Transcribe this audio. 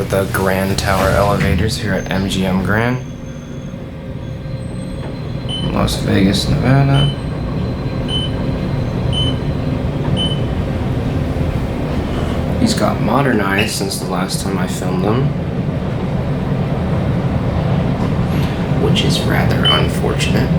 of the Grand Tower elevators here at MGM Grand, Las Vegas, Nevada. These got modernized since the last time I filmed them, which is rather unfortunate.